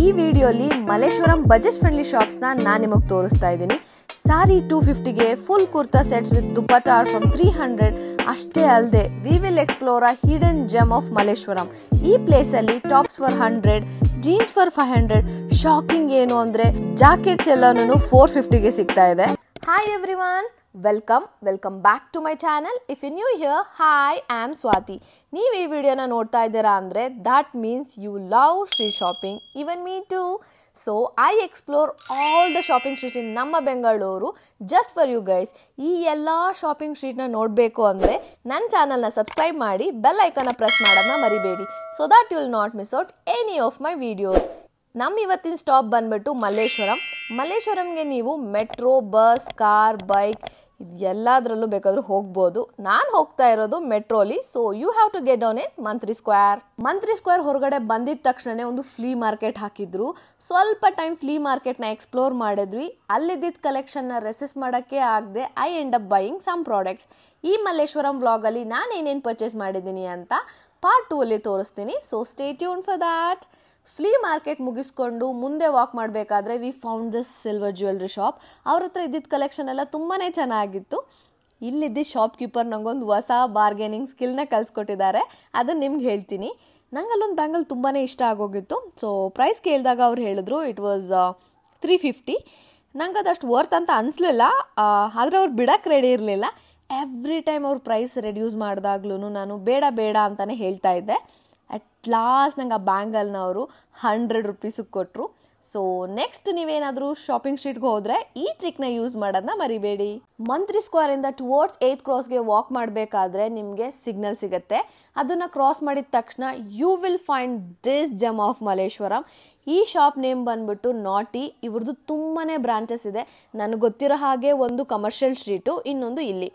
ಈ ವಿಡಿಯೋಲಿ Malleshwaram budget friendly shops ನಾನು ನಿಮಗೆ ತೋರಿಸ್ತಾ ಇದ್ದೀನಿ. ಸಾರಿ 250ಗೆ full kurta sets with dupatta from 300. ಅಷ್ಟೇ ಅಲ್ಲದೆ we will explore a hidden gem of Malleshwaram. ಈ ಪ್ಲೇಸ್ ಅಲ್ಲಿ tops for 100, jeans for 500. Shocking ಏನು ಅಂದ್ರೆ ಜಾಕೆಟ್ಸ್ ಎಲ್ಲಾನು 450ಗೆ ಸಿಗ್ತಾ ಇದೆ. Hi everyone, welcome back to my channel. If you new here, hi, I am Swati. ನೀವು ಈ ವಿಡಿಯೋನ ನೋಡ್ತಾ ಇದ್ದೀರಾ ಅಂದರೆ that means you love street shopping, even me to. So I explore all the shopping street in ನಮ್ಮ Bengaluru just for you guys. ಈ ಎಲ್ಲ shopping ಸ್ಟ್ರೀಟ್ನ ನೋಡಬೇಕು ಅಂದರೆ ನನ್ನ ಚಾನಲ್ನ ಸಬ್ಸ್ಕ್ರೈಬ್ ಮಾಡಿ ಬೆಲ್ ಐಕನ್ನ ಪ್ರೆಸ್ ಮಾಡೋದನ್ನ ಮರಿಬೇಡಿ, so that you will not miss out any of my videos. ನಮ್ಮ ಇವತ್ತಿನ ಸ್ಟಾಪ್ ಬಂದ್ಬಿಟ್ಟು ಮಲ್ಲೇಶ್ವರಂಗೆ ನೀವು ಮೆಟ್ರೋ, ಬಸ್, ಕಾರ್, ಬೈಕ್ ಇದು ಎಲ್ಲದರಲ್ಲೂ ಬೇಕಾದರೂ ಹೋಗ್ಬೋದು. ನಾನು ಹೋಗ್ತಾ ಇರೋದು ಮೆಟ್ರೋಲಿ. So you have to get on in Mantri Square ಹೊರಗಡೆ ಬಂದಿದ ತಕ್ಷಣನೇ ಒಂದು ಫ್ಲೀ ಮಾರ್ಕೆಟ್ ಹಾಕಿದ್ರು. ಸ್ವಲ್ಪ ಟೈಮ್ ಫ್ಲೀ ಮಾರ್ಕೆಟ್ನ ಎಕ್ಸ್ಪ್ಲೋರ್ ಮಾಡಿದ್ವಿ. ಅಲ್ಲಿದ್ದಿದ್ದ ಕಲೆಕ್ಷನ್ನ ರೆಸಿಸ್ಟ್ ಮಾಡೋಕ್ಕೆ ಆಗದೆ I end up buying some products. ಈ ಮಲ್ಲೇಶ್ವರಂ ವ್ಲಾಗಲ್ಲಿ ನಾನು ಏನೇನು ಪರ್ಚೇಸ್ ಮಾಡಿದ್ದೀನಿ ಅಂತ ಪಾರ್ಟ್ 2 ಅಲ್ಲಿ ತೋರಿಸ್ತೀನಿ. So stay tune for that. Flee market ಮುಗಿಸ್ಕೊಂಡು ಮುಂದೆ ವಾಕ್ ಮಾಡಬೇಕಾದ್ರೆ we found this silver jewellery shop. ಅವ್ರ ಹತ್ರ ಇದ್ದಿದ್ದ ಕಲೆಕ್ಷನ್ ಎಲ್ಲ ತುಂಬಾ ಚೆನ್ನಾಗಿತ್ತು. ಇಲ್ಲಿದ್ದ ಶಾಪ್ಕೀಪರ್ ನಂಗೊಂದು ಹೊಸ ಬಾರ್ಗೇನಿಂಗ್ ಸ್ಕಿಲ್ನ ಕಲಿಸ್ಕೊಟ್ಟಿದ್ದಾರೆ, ಅದನ್ನು ನಿಮ್ಗೆ ಹೇಳ್ತೀನಿ. ನಂಗೆ ಅಲ್ಲೊಂದು ಬ್ಯಾಂಗಲ್ ತುಂಬಾ ಇಷ್ಟ ಆಗೋಗಿತ್ತು. ಸೊ ಪ್ರೈಸ್ ಕೇಳಿದಾಗ ಅವ್ರು ಹೇಳಿದ್ರು ಇಟ್ ವಾಸ್ 350. ನಂಗೆ ಅದಷ್ಟು ವರ್ತ್ ಅಂತ ಅನಿಸ್ಲಿಲ್ಲ, ಆದರೆ ಅವ್ರು ಬಿಡಕ್ಕೆ ರೆಡಿ ಇರಲಿಲ್ಲ. ಎವ್ರಿ ಟೈಮ್ ಅವ್ರು ಪ್ರೈಸ್ ರೆಡ್ಯೂಸ್ ಮಾಡಿದಾಗ್ಲೂ ನಾನು ಬೇಡ ಅಂತಲೇ ಹೇಳ್ತಾ ಇದ್ದೆ. ಅಟ್ ಲಾಸ್ಟ್ ನಂಗೆ ಆ ಬ್ಯಾಂಗಲ್ನ ಅವರು 100 ರುಪೀಸಿಗೆ ಕೊಟ್ಟರು. ಸೊ ನೆಕ್ಸ್ಟ್ ನೀವೇನಾದರೂ ಶಾಪಿಂಗ್ ಸ್ಟ್ರೀಟ್ಗೆ ಹೋದರೆ ಈ ಟ್ರಿಕ್ನ ಯೂಸ್ ಮಾಡೋದನ್ನ ಮರಿಬೇಡಿ. ಮಂತ್ರಿ ಸ್ಕ್ವೇರಿಂದ ಟುವರ್ಡ್ಸ್ 8th ಕ್ರಾಸ್ಗೆ ವಾಕ್ ಮಾಡಬೇಕಾದ್ರೆ ನಿಮಗೆ ಸಿಗ್ನಲ್ ಸಿಗುತ್ತೆ. ಅದನ್ನು ಕ್ರಾಸ್ ಮಾಡಿದ ತಕ್ಷಣ you will find this gem of Malleshwaram. ಈ ಶಾಪ್ ನೇಮ್ ಬಂದ್ಬಿಟ್ಟು ನಾಟಿ. ಇವ್ರದ್ದು ತುಂಬಾ ಬ್ರಾಂಚಸ್ ಇದೆ. ನನಗೆ ಗೊತ್ತಿರೋ ಹಾಗೆ ಒಂದು ಕಮರ್ಷಿಯಲ್ ಸ್ಟ್ರೀಟು, ಇನ್ನೊಂದು ಇಲ್ಲಿ.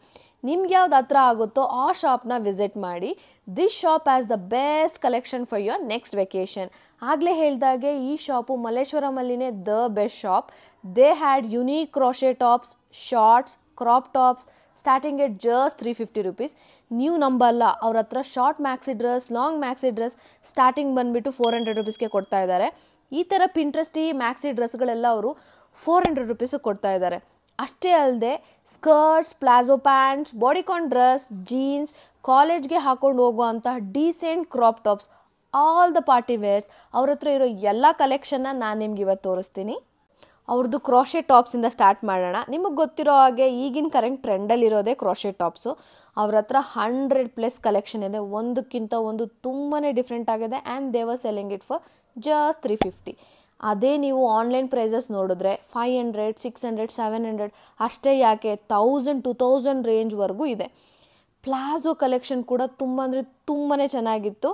ನಿಮ್ಗೆ ಯಾವ್ದು ಹತ್ರ ಆಗುತ್ತೋ ಆ ಶಾಪ್ನ ವಿಸಿಟ್ ಮಾಡಿ. This shop has the best collection for your next vacation. ಆಗಲೇ ಹೇಳಿದಾಗೆ ಈ ಶಾಪು ಮಲ್ಲೇಶ್ವರಮಲ್ಲಿನೇ the best shop. They had unique crochet tops, shorts, crop tops starting at just 350 rupees. ನೀವು ನಂಬಲ್ಲ, ಅವ್ರ ಹತ್ರ short maxi dress, long maxi dress starting ಬಂದುಬಿಟ್ಟು 400 ರುಪೀಸ್ಗೆ ಕೊಡ್ತಾ ಇದ್ದಾರೆ. ಈ ಥರ ಪಿಂಟ್ರೆಸ್ಟಿ ಮ್ಯಾಕ್ಸಿ ಡ್ರೆಸ್ಗಳೆಲ್ಲ ಅವರು 400 ರುಪೀಸಿಗೆ ಕೊಡ್ತಾ ಇದ್ದಾರೆ. ಅಷ್ಟೇ ಅಲ್ಲದೆ skirts, palazzo pants, bodycon dress, jeans, ಕಾಲೇಜ್ಗೆ ಹಾಕೊಂಡು ಹೋಗುವಂತಹ decent crop tops, all the party wears ಅವ್ರ ಹತ್ರ ಇರೋ ಎಲ್ಲ ಕಲೆಕ್ಷನ್ನ ನಾನು ನಿಮ್ಗೆ ಇವತ್ತು ತೋರಿಸ್ತೀನಿ. ಅವ್ರದ್ದು ಕ್ರೋಶೆ ಟಾಪ್ಸಿಂದ ಸ್ಟಾರ್ಟ್ ಮಾಡೋಣ. ನಿಮಗೆ ಗೊತ್ತಿರೋ ಹಾಗೆ ಈಗಿನ ಕರೆಂಟ್ ಟ್ರೆಂಡಲ್ಲಿರೋದೇ ಕ್ರೋಶೆ ಟಾಪ್ಸು. ಅವ್ರ ಹತ್ರ 100+ ಕಲೆಕ್ಷನ್ ಇದೆ. ಒಂದಕ್ಕಿಂತ ಒಂದು ತುಂಬಾ ಡಿಫ್ರೆಂಟ್ ಆಗಿದೆ. And they were selling it for just 350. ಅದೇ ನೀವು ಆನ್ಲೈನ್ ಪ್ರೈಸಸ್ ನೋಡಿದ್ರೆ 500, 600, 700 ಅಷ್ಟೇ ಯಾಕೆ 1000, 2000 ರೇಂಜ್ವರೆಗೂ ಇದೆ. ಪ್ಲಾಜೋ ಕಲೆಕ್ಷನ್ ಕೂಡ ತುಂಬಾ ಚೆನ್ನಾಗಿತ್ತು.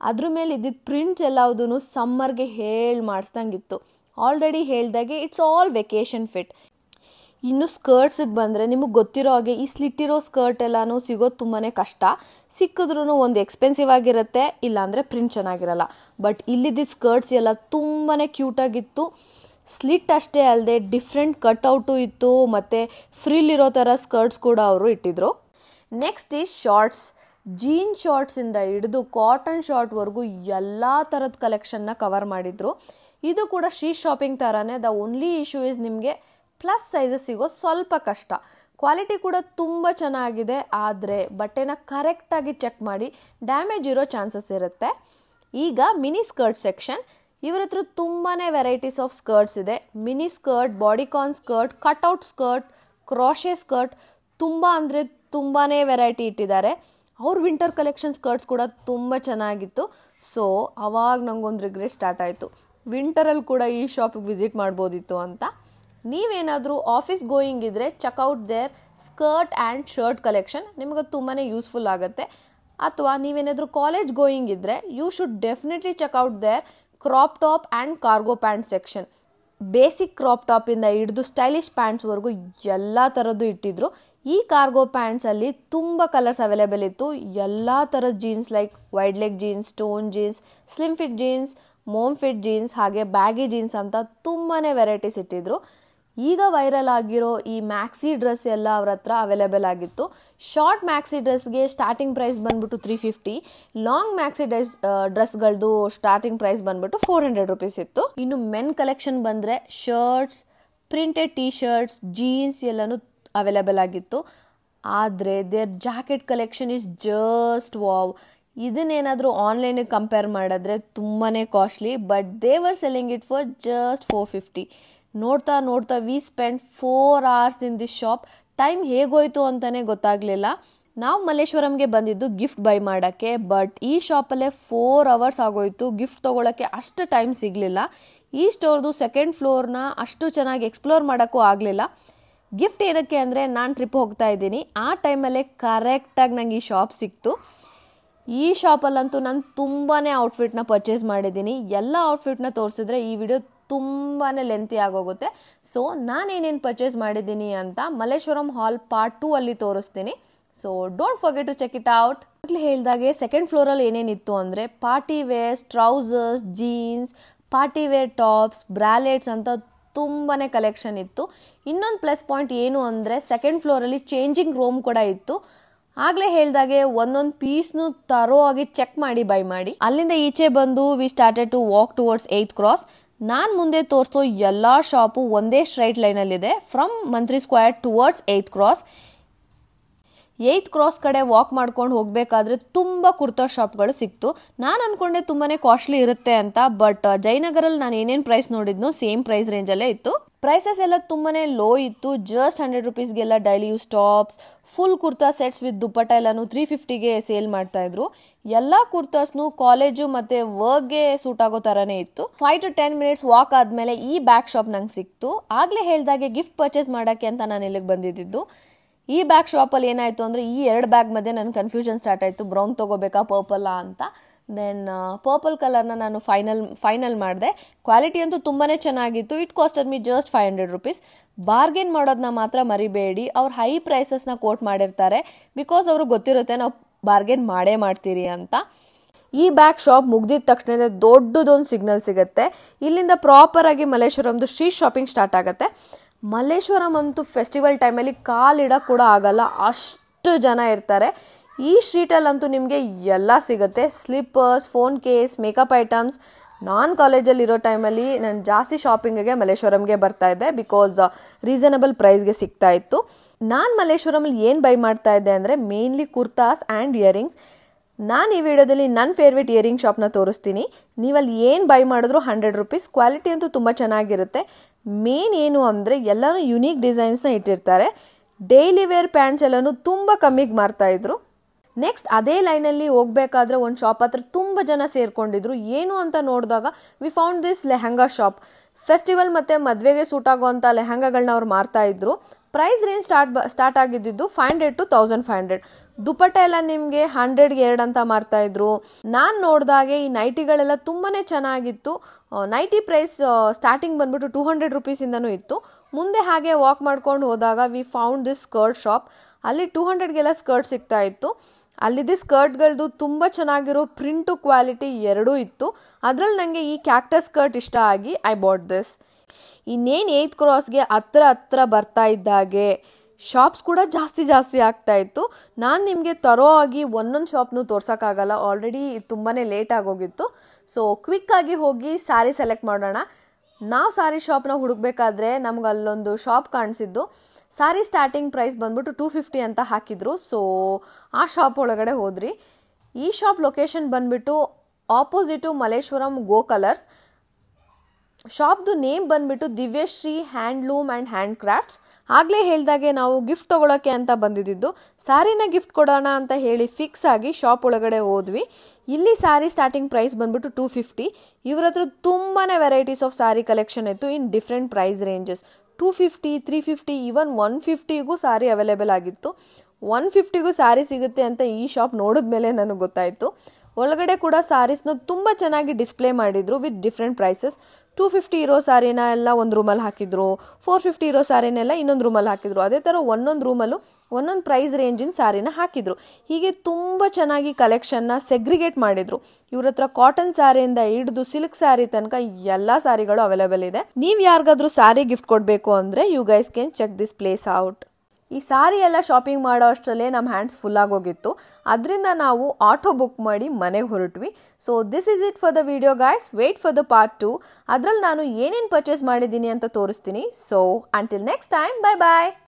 ಅದ್ರ ಮೇಲೆ ಇದ್ದಿದ್ದು ಪ್ರಿಂಟ್ಸ್ ಎಲ್ಲದೂ ಸಮ್ಮರ್ಗೆ ಮಾಡಿಸ್ದಂಗಿತ್ತು. ಆಲ್ರೆಡಿ ಹೇಳ್ದಾಗೆ ಇಟ್ಸ್ ಆಲ್ ವೆಕೇಶನ್ ಫಿಟ್. ಇನ್ನು ಸ್ಕರ್ಟ್ಸಿಗೆ ಬಂದರೆ ನಿಮಗೆ ಗೊತ್ತಿರೋ ಹಾಗೆ ಈ ಸ್ಲಿಟ್ಟಿರೋ ಸ್ಕರ್ಟ್ ಎಲ್ಲನೂ ಸಿಗೋದು ತುಂಬಾ ಕಷ್ಟ. ಸಿಕ್ಕಿದ್ರೂ ಒಂದು ಎಕ್ಸ್ಪೆನ್ಸಿವ್ ಆಗಿರುತ್ತೆ, ಇಲ್ಲಾಂದರೆ ಪ್ರಿಂಟ್ ಚೆನ್ನಾಗಿರಲ್ಲ. ಬಟ್ ಇಲ್ಲಿದ್ದ ಸ್ಕರ್ಟ್ಸ್ ಎಲ್ಲ ತುಂಬಾ ಕ್ಯೂಟಾಗಿತ್ತು. ಸ್ಲಿಟ್ ಅಷ್ಟೇ ಅಲ್ಲದೆ ಡಿಫ್ರೆಂಟ್ ಕಟ್ಔಟು ಇತ್ತು, ಮತ್ತು ಫ್ರಿಲ್ ಇರೋ ಥರ ಸ್ಕರ್ಟ್ಸ್ ಕೂಡ ಅವರು ಇಟ್ಟಿದ್ರು. Next is shorts. ಜೀನ್ ಶಾರ್ಟ್ಸಿಂದ ಹಿಡಿದು ಕಾಟನ್ ಶಾರ್ಟ್ವರೆಗೂ ಎಲ್ಲ ಥರದ ಕಲೆಕ್ಷನ್ನ ಕವರ್ ಮಾಡಿದರು. ಇದು ಕೂಡ ಸ್ಟ್ರೀಟ್ ಶಾಪಿಂಗ್ ಥರನೇ. ದ ಓನ್ಲಿ ಇಶ್ಯೂ ಇಸ್ ನಿಮಗೆ ಪ್ಲಸ್ ಸೈಜಸ್ ಸಿಗೋದು ಸ್ವಲ್ಪ ಕಷ್ಟ. ಕ್ವಾಲಿಟಿ ಕೂಡ ತುಂಬ ಚೆನ್ನಾಗಿದೆ, ಆದರೆ ಬಟ್ಟೆನ ಕರೆಕ್ಟಾಗಿ ಚೆಕ್ ಮಾಡಿ, ಡ್ಯಾಮೇಜ್ ಇರೋ ಚಾನ್ಸಸ್ ಇರುತ್ತೆ. ಈಗ ಮಿನಿ ಸ್ಕರ್ಟ್ ಸೆಕ್ಷನ್. ಇವ್ರ ಹತ್ರ ತುಂಬಾ ವೆರೈಟೀಸ್ ಆಫ್ ಸ್ಕರ್ಟ್ಸ್ ಇದೆ. Mini skirt, bodycon skirt, cutout skirt, crochet skirt, ತುಂಬಾ ವೆರೈಟಿ ಇಟ್ಟಿದ್ದಾರೆ. ಅವ್ರ ವಿಂಟರ್ ಕಲೆಕ್ಷನ್ ಸ್ಕರ್ಟ್ಸ್ ಕೂಡ ತುಂಬ ಚೆನ್ನಾಗಿತ್ತು. ಸೊ ಅವಾಗ ನಂಗೊಂದು ರಿಗ್ರೆಟ್ ಸ್ಟಾರ್ಟ್ ಆಯಿತು, ವಿಂಟರಲ್ಲಿ ಕೂಡ ಈ ಶಾಪಿಗೆ ವಿಸಿಟ್ ಮಾಡ್ಬೋದಿತ್ತು ಅಂತ. ನೀವೇನಾದರೂ ಆಫೀಸ್ ಗೋಯಿಂಗ್ ಇದ್ದರೆ check out their skirt and shirt collection, ನಿಮಗೆ ತುಂಬಾ ಯೂಸ್ಫುಲ್ ಆಗುತ್ತೆ. ಅಥವಾ ನೀವೇನಾದರೂ ಕಾಲೇಜ್ ಗೋಯಿಂಗ್ ಇದ್ದರೆ you should definitely check out their crop top and cargo pant section. Basic crop ಟಾಪಿಂದ ಹಿಡಿದು ಸ್ಟೈಲಿಶ್ ಪ್ಯಾಂಟ್ಸ್ವರೆಗೂ ಎಲ್ಲ ಥರದ್ದು ಇಟ್ಟಿದ್ರು. ಈ ಕಾರ್ಗೋ ಪ್ಯಾಂಟ್ಸಲ್ಲಿ ತುಂಬ ಕಲರ್ಸ್ ಅವೈಲೇಬಲ್ ಇತ್ತು. ಎಲ್ಲ ಥರದ jeans like wide leg jeans, stone jeans, slim fit jeans, mom fit jeans, ಹಾಗೆ ಬ್ಯಾಗಿ ಜೀನ್ಸ್ ಅಂತ ತುಂಬಾ ವೆರೈಟೀಸ್ ಇಟ್ಟಿದ್ರು. ಈಗ ವೈರಲ್ ಆಗಿರೋ ಈ ಮ್ಯಾಕ್ಸಿ ಡ್ರೆಸ್ ಎಲ್ಲ ಅವ್ರ ಹತ್ರ ಅವೈಲೇಬಲ್ ಆಗಿತ್ತು. ಶಾರ್ಟ್ ಮ್ಯಾಕ್ಸಿ ಡ್ರೆಸ್ಗೆ ಸ್ಟಾರ್ಟಿಂಗ್ ಪ್ರೈಸ್ ಬಂದ್ಬಿಟ್ಟು 350, ಲಾಂಗ್ ಮ್ಯಾಕ್ಸಿ ಡ್ರೆಸ್ಗಳದ್ದು ಸ್ಟಾರ್ಟಿಂಗ್ ಪ್ರೈಸ್ ಬಂದ್ಬಿಟ್ಟು 400 ರುಪೀಸ್ ಇತ್ತು. ಇನ್ನು ಮೆನ್ ಕಲೆಕ್ಷನ್ ಬಂದರೆ shirts, printed T shirts, jeans ಎಲ್ಲನೂ ಅವೈಲೇಬಲ್ ಆಗಿತ್ತು. ಆದರೆ their jacket collection is just wow. ಇದನ್ನೇನಾದರೂ ಆನ್ಲೈನಿಗೆ ಕಂಪೇರ್ ಮಾಡಿದ್ರೆ ತುಂಬಾ costly, but they were selling it for just 450. ನೋಡ್ತಾ ನೋಡ್ತಾ we spend 4 hours in this shop. Time ಹೇಗೋಯ್ತು ಅಂತಲೇ ಗೊತ್ತಾಗಲಿಲ್ಲ. ನಾವು ಮಲ್ಲೇಶ್ವರಂಗೆ ಬಂದಿದ್ದು ಗಿಫ್ಟ್ ಬೈ ಮಾಡೋಕ್ಕೆ, ಬಟ್ ಈ ಶಾಪಲ್ಲೇ 4 hours ಆಗೋಯ್ತು. ಗಿಫ್ಟ್ ತೊಗೊಳಕ್ಕೆ ಅಷ್ಟು ಟೈಮ್ ಸಿಗಲಿಲ್ಲ. ಈ ಸ್ಟೋರ್ದು ಸೆಕೆಂಡ್ ಫ್ಲೋರ್ನ ಅಷ್ಟು ಚೆನ್ನಾಗಿ ಎಕ್ಸ್ಪ್ಲೋರ್ ಮಾಡೋಕ್ಕೂ ಆಗಲಿಲ್ಲ. ಗಿಫ್ಟ್ ಏನಕ್ಕೆ ಅಂದರೆ ನಾನು ಟ್ರಿಪ್ ಹೋಗ್ತಾ ಇದ್ದೀನಿ, ಆ ಟೈಮಲ್ಲೇ ಕರೆಕ್ಟಾಗಿ ನಂಗೆ ಈ ಶಾಪ್ ಸಿಕ್ತು. ಈ ಶಾಪಲ್ಲಂತೂ ನಾನು ತುಂಬಾ ಔಟ್ಫಿಟ್ನ ಪರ್ಚೇಸ್ ಮಾಡಿದ್ದೀನಿ. ಎಲ್ಲ ಔಟ್ಫಿಟ್ನ ತೋರಿಸಿದ್ರೆ ಈ ವಿಡಿಯೋ ತುಂಬಾ ಲೆಂತಿ ಆಗೋಗುತ್ತೆ. ಸೊ ನಾನೇನೇನು ಪರ್ಚೇಸ್ ಮಾಡಿದ್ದೀನಿ ಅಂತ ಮಲ್ಲೇಶ್ವರಂ ಹಾಲ್ ಪಾರ್ಟ್ 2 ಅಲ್ಲಿ ತೋರಿಸ್ತೀನಿ. So don't forget to check it out. ಆಗಲೇ ಹೇಳಿದಾಗೆ ಸೆಕೆಂಡ್ ಫ್ಲೋರಲ್ಲಿ ಏನೇನಿತ್ತು ಅಂದರೆ party wears, trousers, jeans, party wear tops, bralettes ಅಂತ ತುಂಬಾ ಕಲೆಕ್ಷನ್ ಇತ್ತು. ಇನ್ನೊಂದು ಪ್ಲಸ್ ಪಾಯಿಂಟ್ ಏನು ಅಂದರೆ ಸೆಕೆಂಡ್ ಫ್ಲೋರಲ್ಲಿ ಚೇಂಜಿಂಗ್ ರೂಮ್ ಕೂಡ ಇತ್ತು. ಆಗಲೇ ಹೇಳಿದಾಗೆ ಒಂದೊಂದು ಪೀಸ್ನು ತರೋ ಆಗಿ ಚೆಕ್ ಮಾಡಿ ಬೈ ಮಾಡಿ. ಅಲ್ಲಿಂದ ಈಚೆ ಬಂದು we started to walk towards 8th cross. ನಾನು ಮುಂದೆ ತೋರಿಸೋ ಎಲ್ಲ ಶಾಪು ಒಂದೇ ಸ್ಟ್ರೈಟ್ ಲೈನಲ್ಲಿದೆ, from Mantri square towards 8th cross. 8th cross ಕಡೆ ವಾಕ್ ಮಾಡ್ಕೊಂಡು ಹೋಗಬೇಕಾದ್ರೆ ತುಂಬ ಕುರ್ತಾ ಶಾಪ್ಗಳು ಸಿಕ್ತು. ನಾನು ಅಂದ್ಕೊಂಡೆ ತುಂಬಾ ಕಾಸ್ಟ್ಲಿ ಇರುತ್ತೆ ಅಂತ, ಬಟ್ ಜಯನಗರಲ್ಲಿ ನಾನು ಏನೇನು ಪ್ರೈಸ್ ನೋಡಿದ್ನೋ ಸೇಮ್ ಪ್ರೈಸ್ ರೇಂಜಲ್ಲೇ ಇತ್ತು. ಪ್ರೈಸಸ್ ಎಲ್ಲ ತುಂಬಾ ಲೋ ಇತ್ತು. ಜಸ್ಟ್ 100 ರುಪೀಸ್ಗೆಲ್ಲ daily use tops, full kurta sets with dupatta ಎಲ್ಲನೂ 350ಗೆ ಸೇಲ್ ಮಾಡ್ತಾಯಿದ್ರು. ಎಲ್ಲ ಕುರ್ತಾಸ್ನು ಕಾಲೇಜು ಮತ್ತು ವರ್ಕ್ಗೆ ಸೂಟ್ ಆಗೋ ಥರನೇ ಇತ್ತು. 5 to 10 minutes ವಾಕ್ ಆದಮೇಲೆ ಈ ಬ್ಯಾಗ್ ಶಾಪ್ ನಂಗೆ ಸಿಕ್ತು. ಆಗಲೇ ಹೇಳಿದಾಗೆ ಗಿಫ್ಟ್ ಪರ್ಚೇಸ್ ಮಾಡೋಕ್ಕೆ ಅಂತ ನಾನು ಇಲ್ಲಿಗೆ ಬಂದಿದ್ದು. ಈ ಬ್ಯಾಗ್ ಶಾಪಲ್ಲಿ ಏನಾಯಿತು ಅಂದರೆ ಈ 2 ಬ್ಯಾಗ್ ಮಧ್ಯೆ ನನ್ನ ಕನ್ಫ್ಯೂಷನ್ ಸ್ಟಾರ್ಟ್ ಆಯಿತು, ಬ್ರೌನ್ ತೊಗೋಬೇಕಾ ಪರ್ಪಲ್ಲಾ ಅಂತ. ದೆನ್ ಪರ್ಪಲ್ ಕಲರ್ನ ನಾನು ಫೈನಲ್ ಮಾಡಿದೆ. ಕ್ವಾಲಿಟಿ ಅಂತೂ ತುಂಬಾ ಚೆನ್ನಾಗಿತ್ತು. It costed me just 500 rupees. Bargain ಮಾಡೋದನ್ನ ಮಾತ್ರ ಮರಿಬೇಡಿ. ಅವ್ರು ಹೈ ಪ್ರೈಸಸ್ನ ಕೋಟ್ ಮಾಡಿರ್ತಾರೆ, ಬಿಕಾಸ್ ಅವ್ರಿಗೆ ಗೊತ್ತಿರುತ್ತೆ ನಾವು ಬಾರ್ಗೇನ್ ಮಾಡೇ ಮಾಡ್ತೀರಿ ಅಂತ. ಈ ಬ್ಯಾಗ್ ಶಾಪ್ ಮುಗ್ದಿದ ತಕ್ಷಣ ದೊಡ್ಡದೊಂದು ಸಿಗ್ನಲ್ ಸಿಗುತ್ತೆ. ಇಲ್ಲಿಂದ ಪ್ರಾಪರಾಗಿ ಮಲ್ಲೇಶ್ವರಂದು ಸ್ಟ್ರೀಟ್ ಶಾಪಿಂಗ್ ಸ್ಟಾರ್ಟ್ ಆಗುತ್ತೆ. ಮಲ್ಲೇಶ್ವರಂ ಅಂತೂ ಫೆಸ್ಟಿವಲ್ ಟೈಮಲ್ಲಿ ಕಾಲಿಡಕ್ಕೆ ಕೂಡ ಆಗಲ್ಲ, ಅಷ್ಟು ಜನ ಇರ್ತಾರೆ. ಈ ಸ್ಟ್ರೀಟಲ್ಲಂತೂ ನಿಮಗೆ ಎಲ್ಲ ಸಿಗುತ್ತೆ, slippers, phone case, makeup items. ನಾನು ಕಾಲೇಜಲ್ಲಿರೋ ಟೈಮಲ್ಲಿ ನಾನು ಜಾಸ್ತಿ ಶಾಪಿಂಗಿಗೆ ಮಲ್ಲೇಶ್ವರಂಗೆ ಬರ್ತಾಯಿದ್ದೆ, ಬಿಕಾಸ್ ರೀಸನಬಲ್ ಪ್ರೈಸ್ಗೆ ಸಿಗ್ತಾ ಇತ್ತು. ನಾನು ಮಲ್ಲೇಶ್ವರಮಲ್ಲಿ ಏನು ಬೈ ಮಾಡ್ತಾ ಇದ್ದೆ ಅಂದರೆ ಮೇನ್ಲಿ ಕುರ್ತಾಸ್ ಆ್ಯಂಡ್ ಇಯರಿಂಗ್ಸ್. ನಾನು ಈ ವಿಡಿಯೋದಲ್ಲಿ ನನ್ನ ಫೇವ್ರೇಟ್ ಇಯರಿಂಗ್ ಶಾಪ್ನ ತೋರಿಸ್ತೀನಿ. ನೀವಲ್ಲಿ ಏನು ಬೈ ಮಾಡಿದ್ರು 100 ರುಪೀಸ್. ಕ್ವಾಲಿಟಿ ಅಂತೂ ತುಂಬ ಚೆನ್ನಾಗಿರುತ್ತೆ. ಮೇನ್ ಏನು ಅಂದರೆ ಎಲ್ಲನೂ ಯುನೀಕ್ ಡಿಸೈನ್ಸ್ನ ಇಟ್ಟಿರ್ತಾರೆ. ಡೈಲಿ ವೇರ್ ಪ್ಯಾಂಟ್ಸ್ ಎಲ್ಲನೂ ತುಂಬ ಕಮ್ಮಿಗೆ ಮಾರ್ತಾಯಿದ್ರು. ನೆಕ್ಸ್ಟ್ ಅದೇ ಲೈನಲ್ಲಿ ಹೋಗಬೇಕಾದ್ರೆ ಒಂದು ಶಾಪ್ ಹತ್ರ ತುಂಬ ಜನ ಸೇರ್ಕೊಂಡಿದ್ರು. ಏನು ಅಂತ ನೋಡಿದಾಗ we found this lehenga shop. Festival ಮತ್ತು ಮದುವೆಗೆ ಸೂಟ್ ಆಗೋವಂಥ ಲೆಹಂಗಾಗಳನ್ನ ಅವ್ರು ಮಾರ್ತಾಯಿದ್ರು. ಪ್ರೈಸ್ ರೇಂಜ್ ಸ್ಟಾರ್ಟ್ ಆಗಿದ್ದು 500 to 1500. ದುಪ್ಪಟ್ಟ ಎಲ್ಲ ನಿಮಗೆ 100ಗೆ 2 ಅಂತ ಮಾರ್ತಾಯಿದ್ರು. ನಾನು ನೋಡಿದಾಗೆ ಈ ನೈಟಿಗಳೆಲ್ಲ ತುಂಬಾ ಚೆನ್ನಾಗಿತ್ತು. ನೈಟಿ ಪ್ರೈಸ್ ಸ್ಟಾರ್ಟಿಂಗ್ ಬಂದ್ಬಿಟ್ಟು 200 ರುಪೀಸಿಂದನೂ ಇತ್ತು. ಮುಂದೆ ಹಾಗೆ ವಾಕ್ ಮಾಡ್ಕೊಂಡು ಹೋದಾಗ we found this skirt shop. ಅಲ್ಲಿ 200ಗೆಲ್ಲ ಸ್ಕರ್ಟ್ ಸಿಗ್ತಾ ಇತ್ತು. ಅಲ್ಲಿದ್ದ ಸ್ಕರ್ಟ್ಗಳದ್ದು ತುಂಬ ಚೆನ್ನಾಗಿರೋ ಪ್ರಿಂಟು ಕ್ವಾಲಿಟಿ ಎರಡೂ ಇತ್ತು. ಅದರಲ್ಲಿ ನನಗೆ ಈ ಕ್ಯಾಕ್ಟಸ್ ಸ್ಕರ್ಟ್ ಇಷ್ಟ ಆಗಿ ಐ ಬಾಟ್ ದಿಸ್. ಇನ್ನೇನು 8th ಕ್ರಾಸ್ಗೆ ಹತ್ರ ಬರ್ತಾ ಇದ್ದಾಗೆ ಶಾಪ್ಸ್ ಕೂಡ ಜಾಸ್ತಿ ಆಗ್ತಾ ಇತ್ತು. ನಾನು ನಿಮಗೆ ತರೋ ಆಗಿ ಒಂದೊಂದು ಶಾಪ್ನೂ ತೋರ್ಸೋಕ್ಕಾಗಲ್ಲ, ಆಲ್ರೆಡಿ ತುಂಬಾ ಲೇಟ್ ಆಗೋಗಿತ್ತು. ಸೊ ಕ್ವಿಕ್ಕಾಗಿ ಹೋಗಿ ಸ್ಯಾರಿ ಸೆಲೆಕ್ಟ್ ಮಾಡೋಣ. ನಾವು ಸ್ಯಾರಿ ಶಾಪ್ನ ಹುಡುಕ್ಬೇಕಾದ್ರೆ ನಮ್ಗೆ ಅಲ್ಲೊಂದು ಶಾಪ್ ಕಾಣಿಸಿದ್ದು. ಸ್ಯಾರಿ ಸ್ಟಾರ್ಟಿಂಗ್ ಪ್ರೈಸ್ ಬಂದ್ಬಿಟ್ಟು 250 ಅಂತ ಹಾಕಿದ್ರು. ಸೊ ಆ ಶಾಪ್ ಒಳಗಡೆ ಹೋದ್ರಿ. ಈ ಶಾಪ್ ಲೊಕೇಶನ್ ಬಂದ್ಬಿಟ್ಟು ಆಪೋಸಿಟು ಮಲ್ಲೇಶ್ವರಂ ಗೋ ಕಲರ್ಸ್. ಶಾಪ್ದು ನೇಮ್ ಬಂದ್ಬಿಟ್ಟು Divyashree handloom and hand crafts. ಆಗಲೇ ಹೇಳಿದಾಗೆ ನಾವು ಗಿಫ್ಟ್ ತೊಗೊಳಕ್ಕೆ ಅಂತ ಬಂದಿದ್ದು. ಸ್ಯಾರಿನ ಗಿಫ್ಟ್ ಕೊಡೋಣ ಅಂತ ಹೇಳಿ ಫಿಕ್ಸ್ ಆಗಿ ಶಾಪ್ ಒಳಗಡೆ ಹೋದ್ವಿ. ಇಲ್ಲಿ ಸ್ಯಾರಿ ಸ್ಟಾರ್ಟಿಂಗ್ ಪ್ರೈಸ್ ಬಂದ್ಬಿಟ್ಟು 250. ಇವ್ರ ಹತ್ರ ತುಂಬಾ ವೆರೈಟೀಸ್ ಆಫ್ ಸ್ಯಾರಿ ಕಲೆಕ್ಷನ್ ಇತ್ತು in different price ranges. 250, 350, even 150ಗೂ ಸ್ಯಾರಿ ಅವೈಲೇಬಲ್ ಆಗಿತ್ತು. 150ಗೂ ಸ್ಯಾರಿ ಸಿಗುತ್ತೆ ಅಂತ ಈ ಶಾಪ್ ನೋಡಿದ್ಮೇಲೆ ನನಗೆ ಗೊತ್ತಾಯಿತು. ಒಳಗಡೆ ಕೂಡ ಸ್ಯಾರೀಸ್ನ ತುಂಬ ಚೆನ್ನಾಗಿ ಡಿಸ್ಪ್ಲೇ ಮಾಡಿದ್ರು ವಿತ್ ಡಿಫ್ರೆಂಟ್ ಪ್ರೈಸಸ್. 250 ಇರೋ ಸ್ಯಾರಿನ ಎಲ್ಲ ಒಂದು ರೂಮಲ್ಲಿ ಹಾಕಿದ್ರು, 450 ಇರೋ ಸ್ಯಾರಿನೆಲ್ಲ ಇನ್ನೊಂದು ರೂಮಲ್ಲಿ ಹಾಕಿದ್ರು. ಅದೇ ಥರ ಒಂದೊಂದು ರೂಮಲ್ಲೂ ಒಂದೊಂದು ಪ್ರೈಸ್ ರೇಂಜಿನ ಸ್ಯಾರಿನ ಹಾಕಿದ್ರು. ಹೀಗೆ ತುಂಬ ಚೆನ್ನಾಗಿ ಕಲೆಕ್ಷನ್ನ ಸೆಗ್ರಿಗೇಟ್ ಮಾಡಿದ್ರು. ಇವ್ರ ಹತ್ರ ಕಾಟನ್ ಸ್ಯಾರಿಯಿಂದ ಹಿಡಿದು ಸಿಲ್ಕ್ ಸ್ಯಾರಿ ತನಕ ಎಲ್ಲ ಸ್ಯಾರಿಗಳು ಅವೈಲೇಬಲ್ ಇದೆ. ನೀವು ಯಾರಿಗಾದ್ರೂ ಸ್ಯಾರಿ ಗಿಫ್ಟ್ ಕೊಡಬೇಕು ಅಂದರೆ you guys can check this place out. ಈ ಸಾರಿ ಎಲ್ಲ ಶಾಪಿಂಗ್ ಮಾಡೋ ಅಷ್ಟರಲ್ಲೇ ನಮ್ಮ ಹ್ಯಾಂಡ್ಸ್ ಫುಲ್ ಆಗೋಗಿತ್ತು. ಅದರಿಂದ ನಾವು ಆಟೋ ಬುಕ್ ಮಾಡಿ ಮನೆಗೆ ಹೊರಟ್ವಿ. So this is it for the video guys. Wait for the part 2. ಅದರಲ್ಲಿ ನಾನು ಏನೇನು ಪರ್ಚೇಸ್ ಮಾಡಿದ್ದೀನಿ ಅಂತ ತೋರಿಸ್ತೀನಿ. So until next time, bye ಬಾಯ್.